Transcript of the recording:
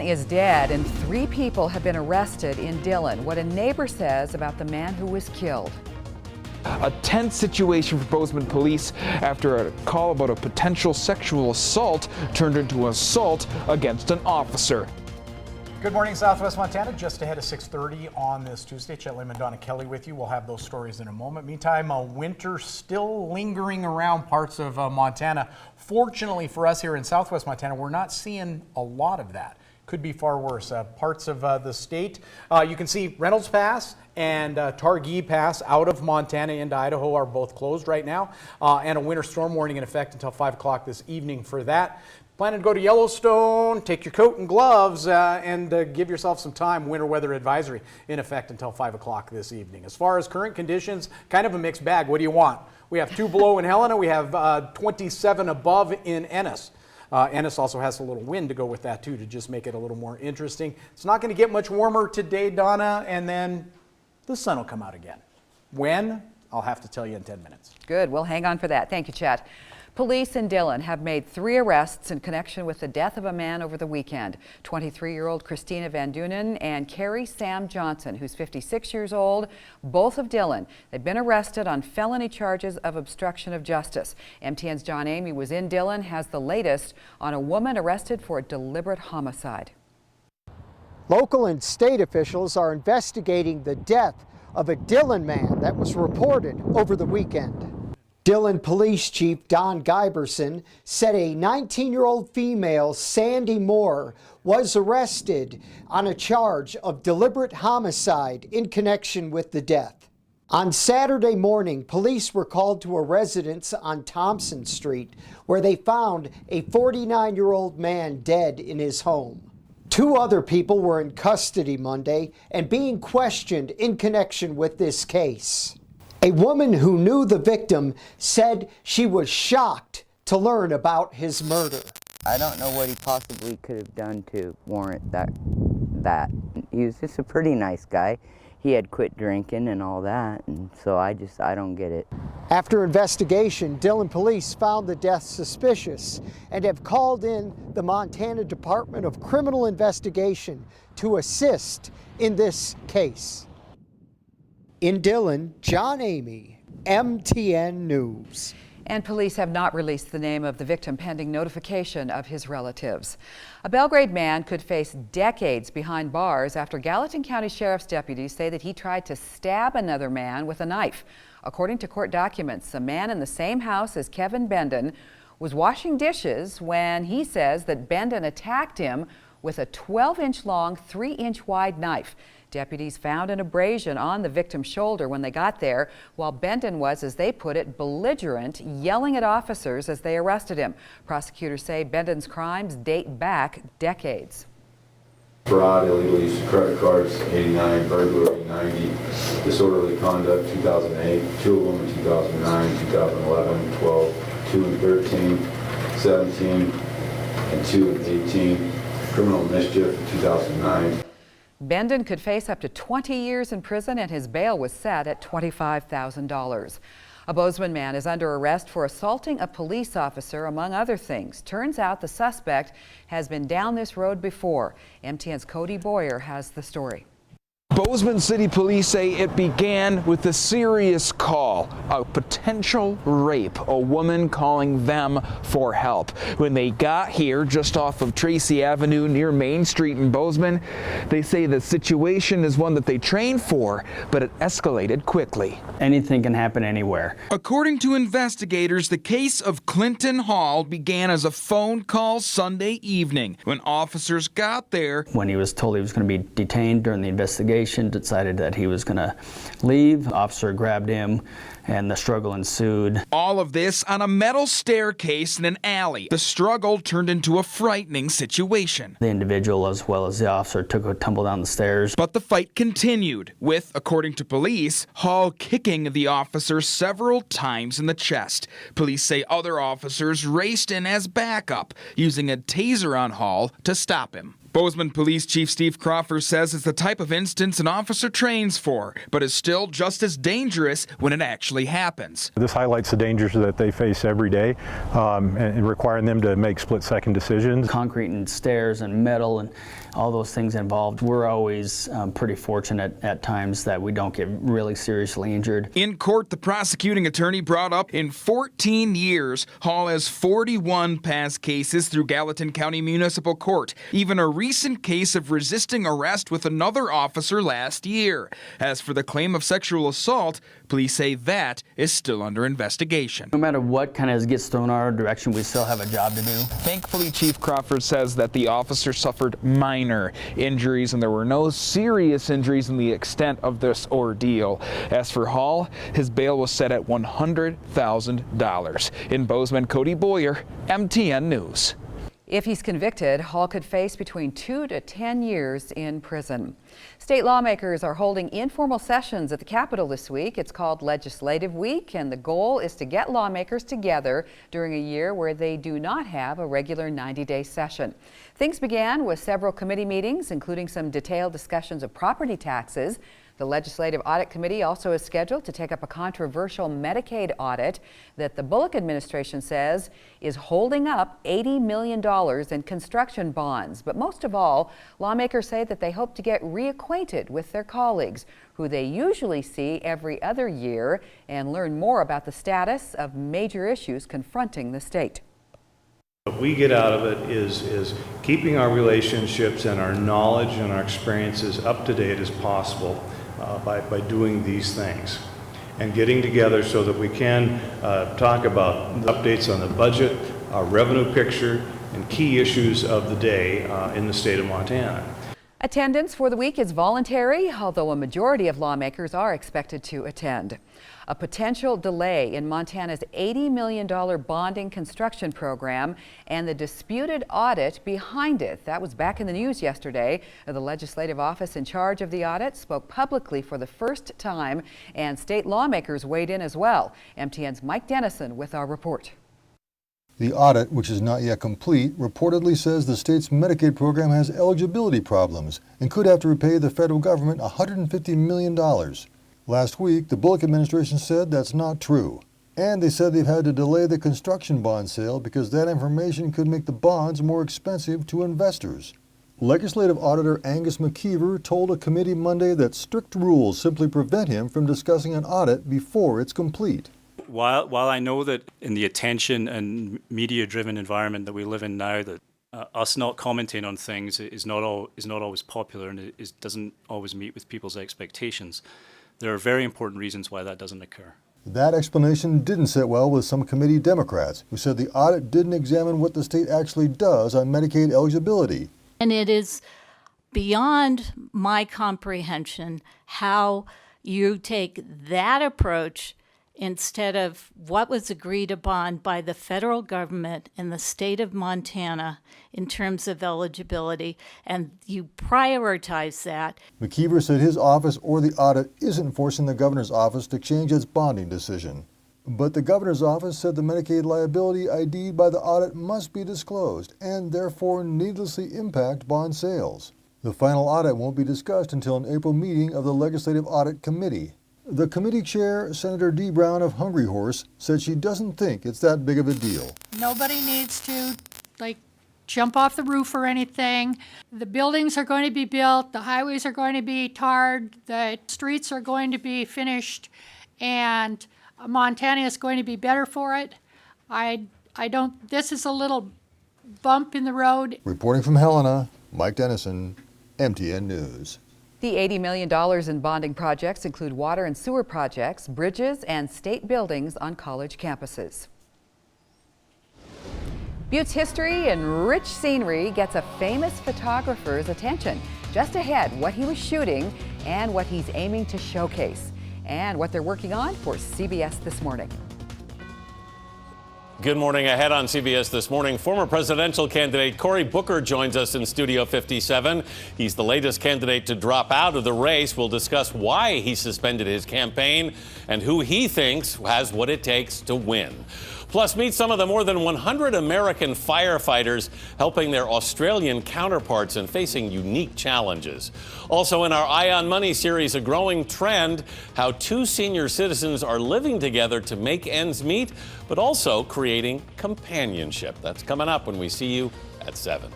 is dead and 3 people have been arrested in Dillon. What a neighbor says about the man who was killed. A tense situation for Bozeman police after a call about a potential sexual assault turned into assault against an officer. Good morning, Southwest Montana. Just ahead of 6:30 on this Tuesday. Chet Lehman, Donna Kelly with you. We'll have those stories in a moment. Meantime, winter still lingering around parts of Montana. Fortunately for us here in Southwest Montana, we're not seeing a lot of that. Could be far worse. Parts of the state, you can see Reynolds Pass and Targhee Pass out of Montana into Idaho are both closed right now, and a winter storm warning in effect until 5 o'clock this evening for that. Planning to go to Yellowstone, take your coat and gloves, and give yourself some time. Winter weather advisory in effect until 5 o'clock this evening. As far as current conditions, kind of a mixed bag. What do you want? We have 2 below in Helena. We have 27 above in Ennis. Ennis also has a little wind to go with that too, to just make it a little more interesting. It's not going to get much warmer today, Donna, and then the sun will come out again. When? I'll have to tell you in 10 minutes. Good. We'll hang on for that. Thank you, Chet. Police in Dillon have made 3 arrests in connection with the death of a man over the weekend. 23-year-old Christina Van Dunen and Carrie Sam Johnson, who's 56 years old, both of Dillon. They've been arrested on felony charges of obstruction of justice. MTN's John Amy was in Dillon, has the latest on a woman arrested for deliberate homicide. Local and state officials are investigating the death of a Dillon man that was reported over the weekend. Dillon Police Chief Don Giberson said a 19-year-old female, Sandy Moore, was arrested on a charge of deliberate homicide in connection with the death. On Saturday morning, police were called to a residence on Thompson Street where they found a 49-year-old man dead in his home. 2 other people were in custody Monday and being questioned in connection with this case. A woman who knew the victim said she was shocked to learn about his murder. I don't know what he possibly could have done to warrant that. He was just a pretty nice guy. He had quit drinking and all that, and so I don't get it. After investigation, Dillon police found the death suspicious and have called in the Montana Department of Criminal Investigation to assist in this case. In Dillon, John Amy, MTN News. And police have not released the name of the victim pending notification of his relatives. A Belgrade man could face decades behind bars after Gallatin County Sheriff's deputies say that he tried to stab another man with a knife. According to court documents, a man in the same house as Kevin Bendon was washing dishes when he says that Bendon attacked him with a 12-inch long, 3-inch wide knife. Deputies found an abrasion on the victim's shoulder when they got there, while Bendon was, as they put it, belligerent, yelling at officers as they arrested him. Prosecutors say Bendon's crimes date back decades. Fraud, illegal use of credit cards, 89, burglary, 90, disorderly conduct, 2008, 2 of them in 2009, 2011, 12, 2 in 13, 17, and 2 in 18, criminal mischief, 2009. Bendon could face up to 20 years in prison, and his bail was set at $25,000. A Bozeman man is under arrest for assaulting a police officer, among other things. Turns out the suspect has been down this road before. MTN's Cody Boyer has the story. Bozeman City Police say it began with a serious call, a potential rape, a woman calling them for help. When they got here just off of Tracy Avenue near Main Street in Bozeman, they say the situation is one that they trained for, but it escalated quickly. Anything can happen anywhere. According to investigators, the case of Clinton Hall began as a phone call Sunday evening. When officers got there, When he was told he was going to be detained during the investigation, decided that he was going to leave. The officer grabbed him and the struggle ensued. All of this on a metal staircase in an alley. The struggle turned into a frightening situation. The individual as well as the officer took a tumble down the stairs. But the fight continued, with, according to police, Hall kicking the officer several times in the chest. Police say other officers raced in as backup, using a taser on Hall to stop him. Bozeman Police Chief Steve Crawford says it's the type of instance an officer trains for, but is still just as dangerous when it actually happens. This highlights the dangers that they face every day and requiring them to make split-second decisions. Concrete and stairs and metal and all those things involved. We're always pretty fortunate at times that we don't get really seriously injured. In court, the prosecuting attorney brought up in 14 years, Hall has 41 past cases through Gallatin County Municipal Court, even a recent case of resisting arrest with another officer last year. As for the claim of sexual assault, police say that is still under investigation. No matter what kind of gets thrown our direction, we still have a job to do. Thankfully, Chief Crawford says that the officer suffered minor injuries and there were no serious injuries in the extent of this ordeal. As for Hall, his bail was set at $100,000. In Bozeman, Cody Boyer, MTN News. If he's convicted, Hall could face between 2 to 10 years in prison. State lawmakers are holding informal sessions at the Capitol this week. It's called Legislative Week, and the goal is to get lawmakers together during a year where they do not have a regular 90-day session. Things began with several committee meetings, including some detailed discussions of property taxes. The Legislative Audit Committee also is scheduled to take up a controversial Medicaid audit that the Bullock administration says is holding up $80 million in construction bonds. But most of all, lawmakers say that they hope to get reacquainted with their colleagues, who they usually see every other year, and learn more about the status of major issues confronting the state. What we get out of it is keeping our relationships and our knowledge and our experiences up to date as possible by doing these things and getting together so that we can talk about updates on the budget, our revenue picture, and key issues of the day in the state of Montana. Attendance for the week is voluntary, although a majority of lawmakers are expected to attend. A potential delay in Montana's $80 million bonding construction program and the disputed audit behind it. That was back in the news yesterday. The legislative office in charge of the audit spoke publicly for the first time, and state lawmakers weighed in as well. MTN's Mike Dennison with our report. The audit, which is not yet complete, reportedly says the state's Medicaid program has eligibility problems and could have to repay the federal government $150 million. Last week, the Bullock administration said that's not true. And they said they've had to delay the construction bond sale because that information could make the bonds more expensive to investors. Legislative Auditor Angus McKeever told a committee Monday that strict rules simply prevent him from discussing an audit before it's complete. While I know that in the attention and media-driven environment that we live in now, that us not commenting on things is not always popular and it doesn't always meet with people's expectations, there are very important reasons why that doesn't occur. That explanation didn't sit well with some committee Democrats, who said the audit didn't examine what the state actually does on Medicaid eligibility. And it is beyond my comprehension how you take that approach instead of what was agreed upon by the federal government in the state of Montana in terms of eligibility, and you prioritize that. McKeever said his office or the audit isn't forcing the governor's office to change its bonding decision. But the governor's office said the Medicaid liability ID'd by the audit must be disclosed and therefore needlessly impact bond sales. The final audit won't be discussed until an April meeting of the Legislative Audit Committee. The committee chair, Senator Dee Brown of Hungry Horse, said she doesn't think it's that big of a deal. Nobody needs to, jump off the roof or anything. The buildings are going to be built, the highways are going to be tarred, the streets are going to be finished, and Montana is going to be better for it. This is a little bump in the road. Reporting from Helena, Mike Dennison, MTN News. The $80 million in bonding projects include water and sewer projects, bridges, and state buildings on college campuses. Butte's history and rich scenery gets a famous photographer's attention. Just ahead, what he was shooting and what he's aiming to showcase, and what they're working on for CBS This Morning. Good morning. Ahead on CBS This Morning, former presidential candidate Cory Booker joins us in Studio 57. He's the latest candidate to drop out of the race. We'll discuss why he suspended his campaign and who he thinks has what it takes to win. Plus, meet some of the more than 100 American firefighters helping their Australian counterparts and facing unique challenges. Also in our Eye on Money series, a growing trend, how two senior citizens are living together to make ends meet, but also creating companionship. That's coming up when we see you at 7.